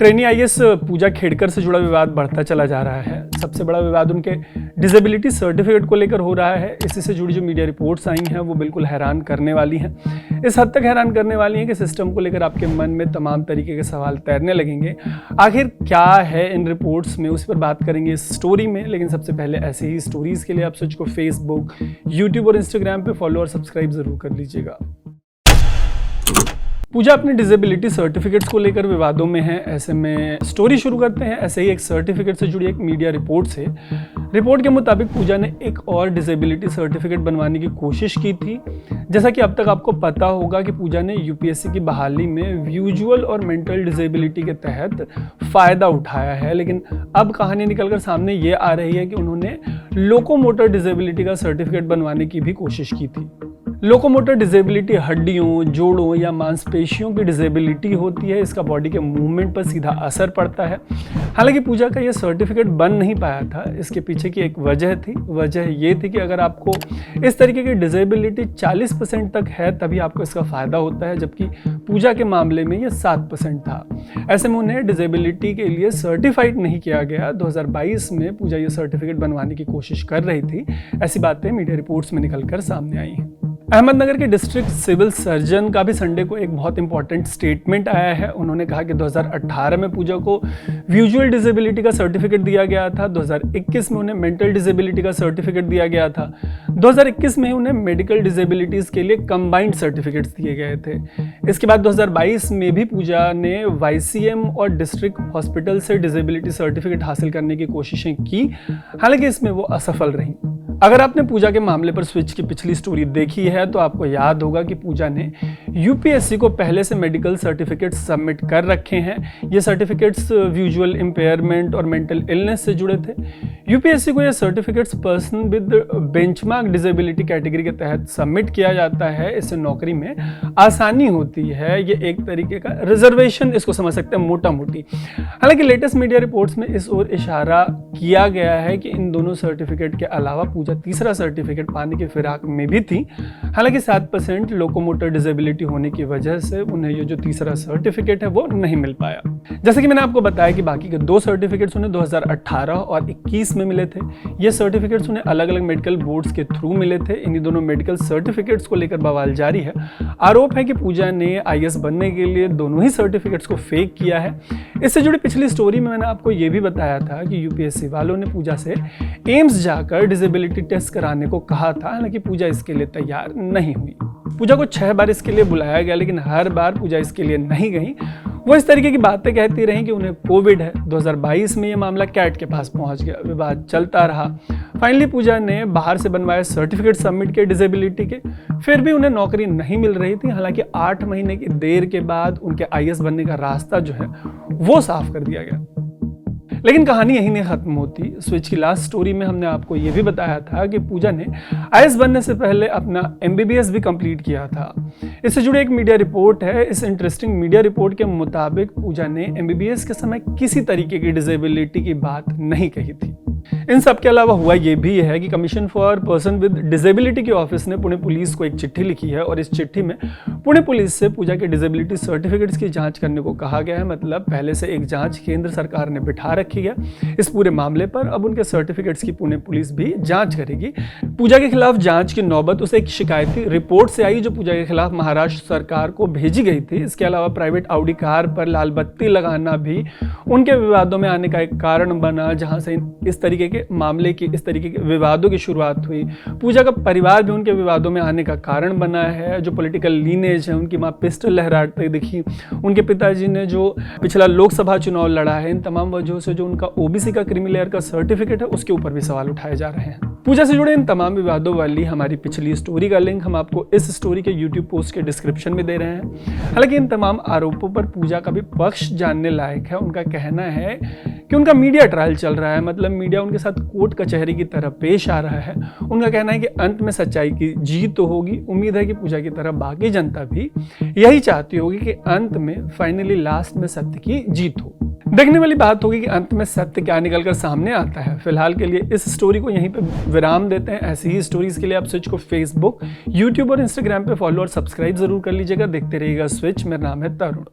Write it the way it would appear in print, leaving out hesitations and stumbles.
Trainee IAS पूजा खेड़कर से जुड़ा विवाद बढ़ता चला जा रहा है। सबसे बड़ा विवाद उनके डिसेबिलिटी सर्टिफिकेट को लेकर हो रहा है। इसी से जुड़ी जो मीडिया रिपोर्ट्स आई हैं वो बिल्कुल हैरान करने वाली हैं। इस हद तक हैरान करने वाली हैं कि सिस्टम को लेकर आपके मन में तमाम तरीके के सवाल तैरने लगेंगे। आखिर क्या है इन रिपोर्ट्स में, उस पर बात करेंगे इस स्टोरी में। लेकिन सबसे पहले ऐसे ही स्टोरीज के लिए आप सच को फेसबुक, यूट्यूब और इंस्टाग्राम पे फॉलो और सब्सक्राइब जरूर कर लीजिएगा। पूजा अपने डिसेबिलिटी सर्टिफिकेट्स को लेकर विवादों में है। ऐसे में स्टोरी शुरू करते हैं ऐसे ही एक सर्टिफिकेट से जुड़ी एक मीडिया रिपोर्ट से। रिपोर्ट के मुताबिक पूजा ने एक और डिसेबिलिटी सर्टिफिकेट बनवाने की कोशिश की थी। जैसा कि अब तक आपको पता होगा कि पूजा ने यूपीएससी की बहाली में विजुअल और मेंटल डिसेबिलिटी के तहत फ़ायदा उठाया है। लेकिन अब कहानी निकलकर सामने ये आ रही है कि उन्होंने लोकोमोटर डिसेबिलिटी का सर्टिफिकेट बनवाने की भी कोशिश की थी। लोकोमोटर डिसेबिलिटी हड्डियों, जोड़ों या मांसपेशियों की डिसेबिलिटी होती है। इसका बॉडी के मूवमेंट पर सीधा असर पड़ता है। हालांकि पूजा का यह सर्टिफिकेट बन नहीं पाया था। इसके पीछे की एक वजह थी। वजह ये थी कि अगर आपको इस तरीके की डिसेबिलिटी 40% तक है तभी आपको इसका फ़ायदा होता है, जबकि पूजा के मामले में ये 7% था। ऐसे में उन्हें डिसेबिलिटी के लिए सर्टिफाइड नहीं किया गया। 2022 में पूजा ये सर्टिफिकेट बनवाने की कोशिश कर रही थी। ऐसी बातें मीडिया रिपोर्ट्स में निकलकर सामने आई हैं। अहमदनगर के डिस्ट्रिक्ट सिविल सर्जन का भी संडे को एक बहुत इंपॉर्टेंट स्टेटमेंट आया है। उन्होंने कहा कि 2018 में पूजा को विजुअल डिसेबिलिटी का सर्टिफिकेट दिया गया था। 2021 में उन्हें मेंटल डिसेबिलिटी का सर्टिफिकेट दिया गया था। 2021 में उन्हें मेडिकल डिसेबिलिटीज़ के लिए कंबाइंड सर्टिफिकेट्स दिए गए थे। इसके बाद 2022 में भी पूजा ने वाईसीएम और डिस्ट्रिक्ट हॉस्पिटल से डिसेबिलिटी सर्टिफिकेट हासिल करने की कोशिशें की। हालांकि इसमें वो असफल रहीं। अगर आपने पूजा के मामले पर स्विच की पिछली स्टोरी देखी है तो आपको याद होगा कि पूजा ने यूपीएससी को पहले से मेडिकल सर्टिफिकेट्स सबमिट कर रखे हैं। ये सर्टिफिकेट्स विजुअल इम्पेयरमेंट और मेंटल इलनेस से जुड़े थे। यूपीएससी को ये certificates person with benchmark disability category के तहत सबमिट किया जाता है। इससे नौकरी में आसानी होती है। ये एक तरीके का रिजर्वेशन इसको समझ सकते हैं मोटा मोटी। हालांकि लेटेस्ट मीडिया रिपोर्ट्स में इस ओर इशारा किया गया है कि इन दोनों सर्टिफिकेट के अलावा पूजा तीसरा सर्टिफिकेट पाने की फिराक में भी थी। हालांकि 7% लोकोमोटर डिसेबिलिटी होने की वजह से उन्हें ये जो तीसरा सर्टिफिकेट है वो नहीं मिल पाया। जैसे कि मैंने आपको बताया कि बाकी के 2 सर्टिफिकेट्स उन्हें 2018 और 21 में मिले थे। ये सर्टिफिकेट्स उन्हें अलग अलग मेडिकल बोर्ड्स के थ्रू मिले थे। इन्हीं दोनों मेडिकल सर्टिफिकेट्स को लेकर बवाल जारी है। आरोप है कि पूजा ने आईएएस बनने के लिए दोनों ही सर्टिफिकेट्स को फेक किया है। इससे जुड़ी पिछली स्टोरी में मैंने आपको ये भी बताया था कि यूपीएससी वालों ने पूजा से एम्स जाकर डिसेबिलिटी टेस्ट कराने को कहा था। हालांकि पूजा इसके लिए तैयार नहीं हुई। पूजा को 6 बार इसके लिए बुलाया गया, लेकिन हर बार पूजा इसके लिए नहीं गई। वो इस तरीके की बातें कहती रहीं कि उन्हें कोविड है। 2022 में ये मामला कैट के पास पहुंच गया। विवाद चलता रहा। फाइनली पूजा ने बाहर से बनवाए सर्टिफिकेट सबमिट किए डिसेबिलिटी के। फिर भी उन्हें नौकरी नहीं मिल रही थी। हालांकि 8 महीने की देर के बाद उनके आईएएस बनने का रास्ता जो है वो साफ कर दिया गया। लेकिन कहानी यहीं नहीं खत्म होती। स्विच की लास्ट स्टोरी में हमने आपको ये भी बताया था कि पूजा ने आईएएस बनने से पहले अपना एमबीबीएस भी कंप्लीट किया था। इससे जुड़ी एक मीडिया रिपोर्ट है। इस इंटरेस्टिंग मीडिया रिपोर्ट के मुताबिक पूजा ने एमबीबीएस के समय किसी तरीके की डिसेबिलिटी की बात नहीं कही थी। इन सब के अलावा हुआ ये भी है कि commission for person with disability के ऑफिस ने पुणे पुलिस को एक चिट्ठी लिखी है और इस चिट्ठी में पुणे पुलिस से पूजा के डिसेबिलिटी सर्टिफिकेट्स की जांच करने को कहा गया है। मतलब पहले से एक जांच केंद्र सरकार ने बिठा रखी है इस पूरे मामले पर। अब उनके सर्टिफिकेट्स की पुणे पुलिस भी जांच करेगी। पूजा के खिलाफ जांच की नौबत उसे एक शिकायती रिपोर्ट से आई जो पूजा के खिलाफ महाराष्ट्र सरकार को भेजी गई थी। इसके अलावा प्राइवेट ऑडी कार पर लाल बत्ती लगाना भी उनके विवादों में आने का एक कारण बना, जहां से इस तरीके के मामले की, इस तरीके के विवादों की शुरुआत हुई। पूजा का परिवार भी उनके विवादों में आने का कारण बना है। जो पॉलिटिकल लीनेज है, उनकी मां पिस्टल लहराते दिखी, उनके पिताजी ने जो पिछला लोकसभा चुनाव लड़ा है, इन तमाम वजहों से जो उनका ओबीसी का क्रीमी लेयर का सर्टिफिकेट है उसके ऊपर भी सवाल उठाए जा रहे हैं। पूजा से जुड़े इन तमाम विवादों वाली हमारी पिछली स्टोरी का लिंक हम आपको इस स्टोरी के यूट्यूब पोस्ट के डिस्क्रिप्शन में दे रहे हैं। हालांकि इन तमाम आरोपों पर पूजा का भी पक्ष जानने लायक है। उनका कहना है कि उनका मीडिया ट्रायल चल रहा है। मतलब मीडिया उनके साथ कोर्ट कचहरी की तरह पेश आ रहा है। उनका कहना है कि अंत में सच्चाई की जीत तो होगी। उम्मीद है कि पूजा की तरह बाकी जनता भी यही चाहती होगी कि अंत में फाइनली लास्ट में सत्य की जीत हो। देखने वाली बात होगी कि अंत में सत्य क्या निकलकर सामने आता है। फिलहाल के लिए इस स्टोरी को यहीं पे विराम देते हैं। ऐसी ही स्टोरीज के लिए आप स्विच को फेसबुक, यूट्यूब और इंस्टाग्राम पे फॉलो और सब्सक्राइब जरूर कर लीजिएगा। देखते रहिएगा स्विच। मेरा नाम है तरुण।